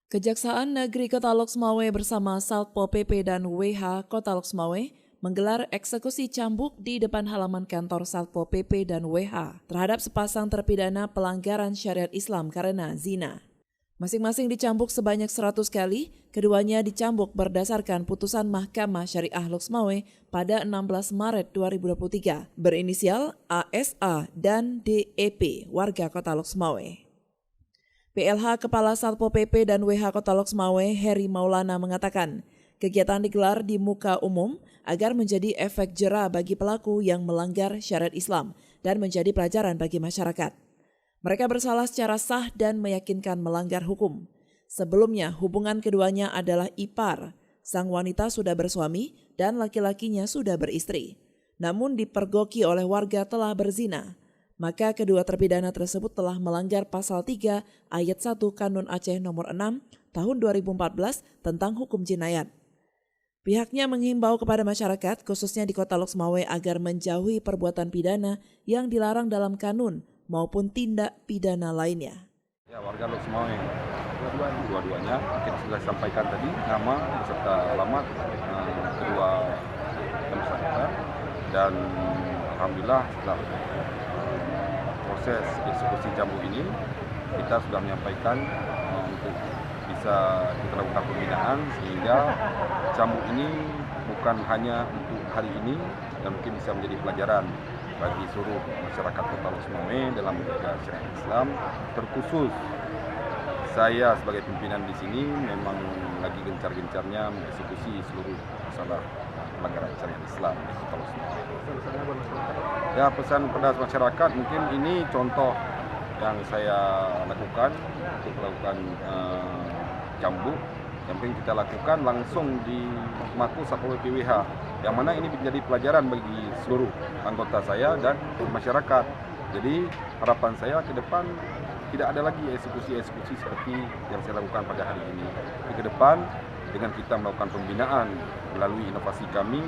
Kejaksaan Negeri Kota Loksmawe bersama Satpol PP dan WH Kota Loksmawe menggelar eksekusi cambuk di depan halaman kantor Satpol PP dan WH terhadap sepasang terpidana pelanggaran syariat Islam karena zina. Masing-masing dicambuk sebanyak 100 kali, keduanya dicambuk berdasarkan putusan Mahkamah Syariah Loksmawe pada 16 Maret 2023 berinisial ASA dan DEP warga Kota Loksmawe. PLH Kepala Satpol PP dan WH Kota Loksmawe, Heri Maulana mengatakan, kegiatan digelar di muka umum agar menjadi efek jera bagi pelaku yang melanggar syariat Islam dan menjadi pelajaran bagi masyarakat. Mereka bersalah secara sah dan meyakinkan melanggar hukum. Sebelumnya, hubungan keduanya adalah ipar. Sang wanita sudah bersuami dan laki-lakinya sudah beristri. Namun dipergoki oleh warga telah berzina. Maka kedua terpidana tersebut telah melanggar pasal 3 ayat 1 Kanun Aceh nomor 6 tahun 2014 tentang hukum jinayat. Pihaknya menghimbau kepada masyarakat khususnya di Kota Loksmawe agar menjauhi perbuatan pidana yang dilarang dalam kanun maupun tindak pidana lainnya. Ya, warga Loksmawe dua-duanya mungkin sudah sampaikan tadi nama beserta alamat kedua tersangka dan alhamdulillah setelah proses eksekusi cambuk ini kita sudah menyampaikan untuk bisa kita lakukan pembinaan sehingga cambuk ini bukan hanya untuk hari ini dan mungkin bisa menjadi pelajaran bagi seluruh masyarakat Kota Loksmawe dalam menjaga syariat Islam. Terkhusus saya sebagai pimpinan di sini memang lagi gencar-gencarnya mengeksekusi seluruh masalah pelanggaran syariat Islam di Kota Loksmawe. Ya, pesan pada masyarakat mungkin ini contoh yang saya lakukan untuk melakukan cambuk. Yang penting kita lakukan langsung di Maku Satpol PP WH, yang mana ini menjadi pelajaran bagi seluruh anggota saya dan masyarakat. Jadi harapan saya ke depan tidak ada lagi eksekusi-eksekusi seperti yang saya lakukan pada hari ini. Tapi ke depan dengan kita melakukan pembinaan melalui inovasi kami,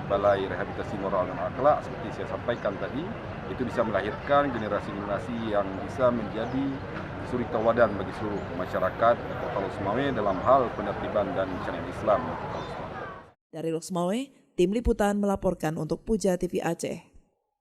Balai Rehabilitasi Moral dan Akhlak seperti saya sampaikan tadi, itu bisa melahirkan generasi-generasi yang bisa menjadi suri tauladan bagi seluruh masyarakat Kota Loksmawe dalam hal penertiban dan syariat Islam. Dari Loksmawe, Tim Liputan melaporkan untuk Puja TV Aceh.